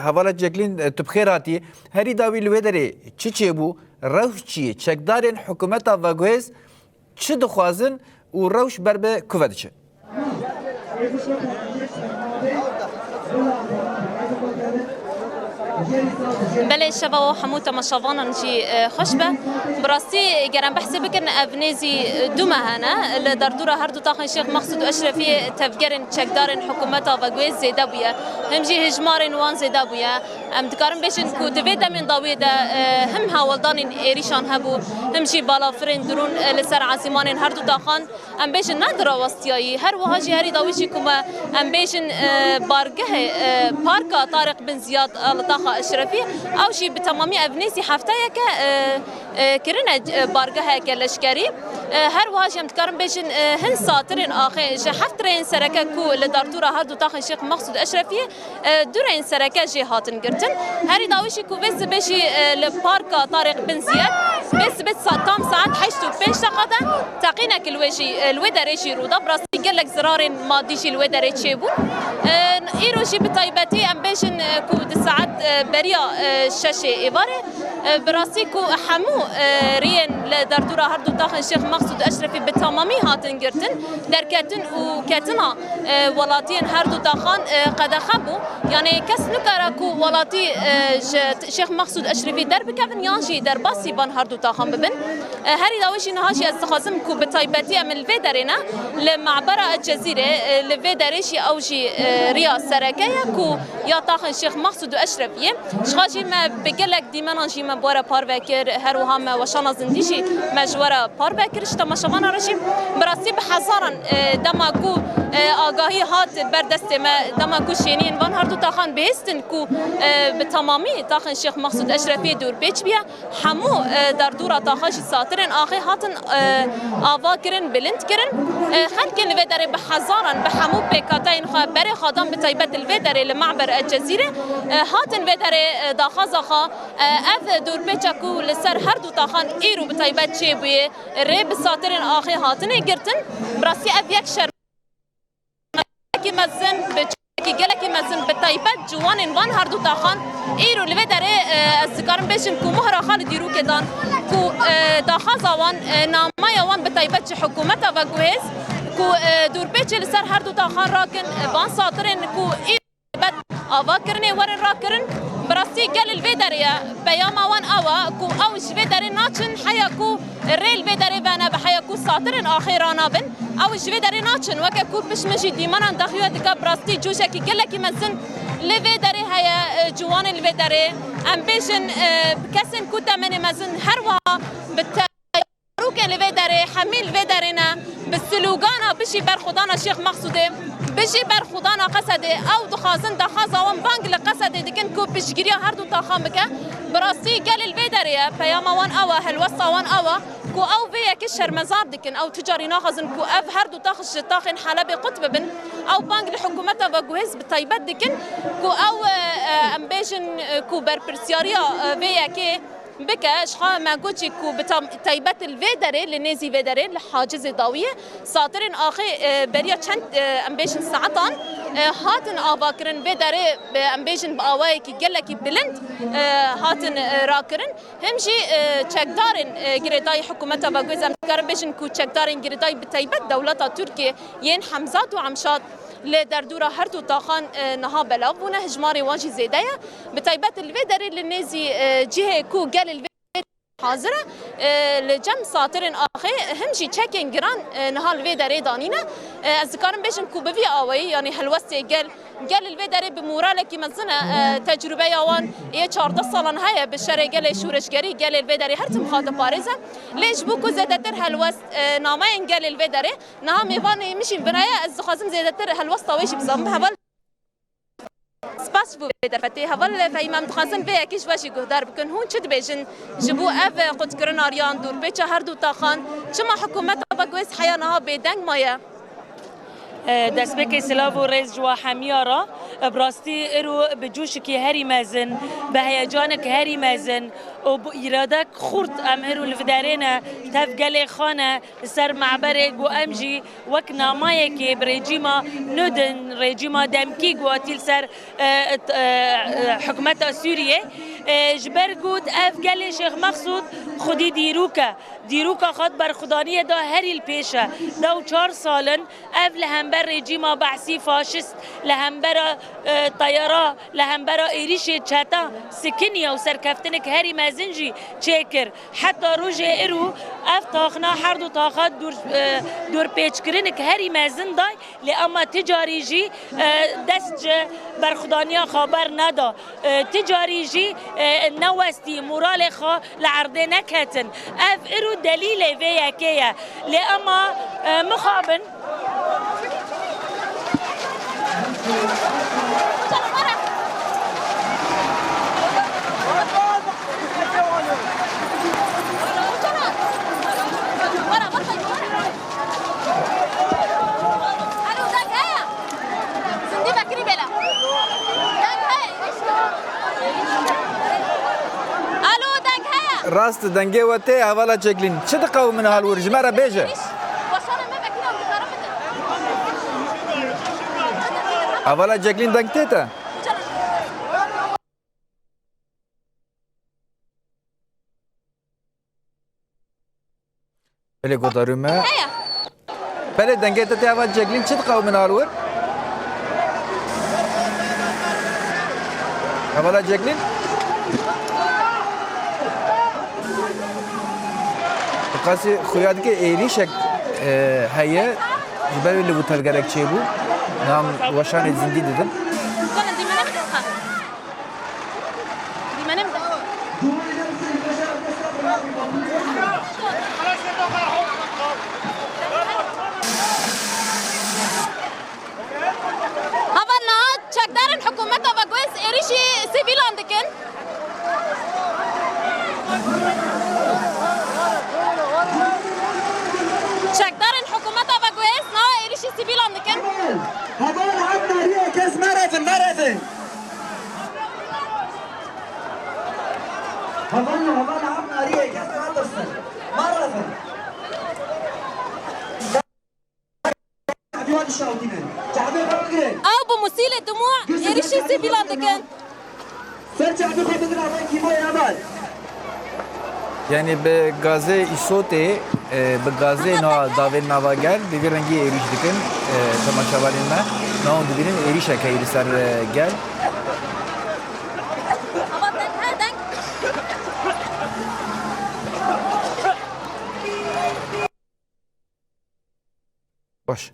حوالا جکلین تبخیراتی هری داوی لودره چی بو روش چیه چکدارین حکومتا و گویز چه دخوازن و روش بر به کوفت چه بله شبا و همو تماشاوانان جی خوشبه براستی گرم بحث بکن افنیزی دو مهانه لدردورا هر دو تاخن شیخ مقصود اشرفی تفگرن چکدارن حکومتا و گویز زیده بویا هم جی هجمارن وان زیده بویا ام دکارم بیشن کو دویده من داوی ده هم هاولدان ایریشان هبو هم جی بالافرین درون لسر عاصمان هر دو تاخن ام بیشن ندرا وستیایی هر وهاجی هری داویشی کما ام بیشن بارگه پارکا طارق بن زیاد لطاقه اشرفی او شی بتمامی افنیسی هفته یک کرنه بارگه کلشکری هر واژ هم تکرم بیشن هن ساترین آخه هفترین سرکه کو لدارتورا هر دو تاخن شیخ مقصود اشرفی دورین سرکه جی هاتن گرتن هری داویشی کو بس بشی لپارکا طارق بن زیاد بس تام ساعت 8:05 دقیقه تقینا کلوشی الودرشی رودا براستی گلک زرارین مادیشی الودرشی بو ایروشی بتایبتی ام بیشن کو ساعت بریا شش ایواره براستی کو حمو رین لدردورا هر دو تاخن شیخ مقصود اشرفی به تمامی هاتن گرتن در کتن و کتنا ولاتین هر دو تاخن قد خبو یعنی کس نکره کو ولاتی شیخ مقصود اشرفی در بکن یانشی در باسی بان هر دو تاخن ببن هری داوشی نهاشی استخاصم کو به تایبتی عمل في درنا لمعبر الجزيرة لفي دريشي أوجي ريا سركية كو يا طاخن شيخ مقصود أشرفية شخاجي ما بقلك ديما نجي ما بورا باربكر هروها ما وشانا زنديشي ما جورا باربكر شتا ما شمانا رجيم براسي بحزارا دما كو آگاهی هات بردست ما دما کو شینین وان هر دو تاخن بهستن کو بتمامی تاخن شیخ مقصود اشرفی دور بیچ بیا همو در دورا تاخش ساترن آخی هاتن آوا کرن بلند کرن خلکن و در بحزارن به همو پیکاتین خبر خادم به تایبت الو در لمعبر الجزیره هاتن و در داخازا خا اف دور بیچ کو لسر هر دو تاخن ایرو به تایبت چی بوی ری ساترن آخی هاتن گرتن براسی اف یک شر کی مزن بچکی گلکی مزن بتایبت جوان وان هر دو تاخان ایرو لوی داره ذکرم بشن کو مهر خال دیرو کدان کو داخازا وان نامه وان بتایبت حکومت و گوهز کو دور بیچ لسر هر دو تاخان راکن وان ساترن کو ایرو آوا کرنه ورن راکرن براستی گل الوی داره پیام وان آوا کو اوش وی داره ناچن حیا کو ریل وی داره بنا بحیا کو ساترن آخرانا بن اوش وی داره ناچن وکه کو پشمشی دیمان داخیو دک براستی جوشه کی گلکی مزن لوی داره هيا جوان الوی داره ام بیشن کسن کو تمن مزن هر وا بتروکن لوی داره حمیل وی داره نه بسلوگانا بشی بر خدانا شیخ مقصوده بشی بر خدانا قصده او دخازن دخازوان بانگ لقصده دکن کو پشگیری هر دو تاخان بکه براستی گل الوی داره پیام وان اوا هلوسا وان اوا کو او وی یک شرمزار دکن او تجاری ناخذن کو اف هر دو تاخش تاخن حلب قطب بن او بانگ الحكومه و جوهز بتايبت دکن کو او امبيشن کو بر پرسیاریا وی یک بكاش خا ما قلتي كو بتايبت الفيدري لنيزي فيدري لحاجز ضاويه ساترن اخي بريا چند امبيشن ساعتان هاتن اباكرن فيدري امبيشن باواي كي قالك بلند هاتن راكرن همشي تشكدارن غريداي حكومتها باغوز امبيشن كو تشكدارن غريداي بتايبت دوله تركيا ين حمزات وعمشات لدردورا هر دو تاخان نها بلا بونه هجماري واجي زيدايا بتايبت الفيدري للنازي جهه كو قال الفيدري حاضره لجم ساترن اخي همشي تشيكين جران نها الفيدري دانينا اذكرن بيشن كو بفي اوي يعني هلوستي قال الفيدري بمورالك مزنا تجربه يوان اي 14 سالن هيا بالشارع قال شورشگري قال الفيدري هر مخاطب باريزا ليش بوكو زادتر هلوست نامين قال الفيدري نها ميفاني مشي بنايا از خازم زادتر هلوست طويش بزم هبل سپاس بو درفتی هول فهمم تخازن به یکیش واشی گهدار بکن هون چه بیشن جبو اف قد کرن آریان دور به چه هر دو تاخان چما حکومت با گویس حیانها بدنگ مایا دەستپێکی سلااو و ڕێز جووا هەمیارە بڕاستی ئرو بجوشکی هەری مەزن بە هەیەجانێک هەری مەزن و ئیرادەك خورد ئەم هەر و لەدارێنە تەفگەلێ خانە لەسەر معبەرێک و ئەمژی وەک نامایەکی برێجیما نودن ڕێجیما دەمکی گواتیل سەر حکومەتە سووریێ جبر گوت ئەف گەلێ شێخ مەخسوود خودی دیروکە خۆت بەرخودانیەدا هەریل پێشە دە و 4 ساڵن ئەف لە هەمبەر ڕێجیما بەعسی فاشست لە هەمبەرە تەیەرا لە هەمبەرە ئێریشێ چەتە سکنیە و سەرکەفتنێک هەری مەزنجی چێکرد حتا ڕۆژێ ئرو ئەف تاخنا هەردوو تاخات دوورپێچکردنێک هەری مەزن دای لێ ئەمە تجاریژی دەست بەرخودانیا خەبەر نەدا تجاریژی نەوەستی مورالێ خۆ لە عەردێ نەکەتن ئەف ئرو دەلیلێ vê yekê ye lê ema mixabin راست دنگه و ته حوالا چکلین چه دقاو من حال ورج مرا بیجه حوالا چکلین دنگ ته تا بله گذارم بله دنگه ته حوالا چکلین چه دقاو من حال ور حوالا چکلین قاسی خویاد که ایریشک هیه جبهه لبو تفگرک چه بود نام وشان زندگی دیدم هذا النهار شكدار الحكومة وجوز إيريشي سيفيل عندكن شكدار الحكومة وجوز نا إيريشي سيفيل عندكن هذا العب نارية كاس ماراثون هذا العب نارية كاس ماراثون أو بمسيل الدموع إيريشي سيفيل عندكن yani به gazê îsotê bi gazê na davên nava gel bi vî rengî êriş dikin temaşavalên me nav dibînin êrişeke li ser gel baş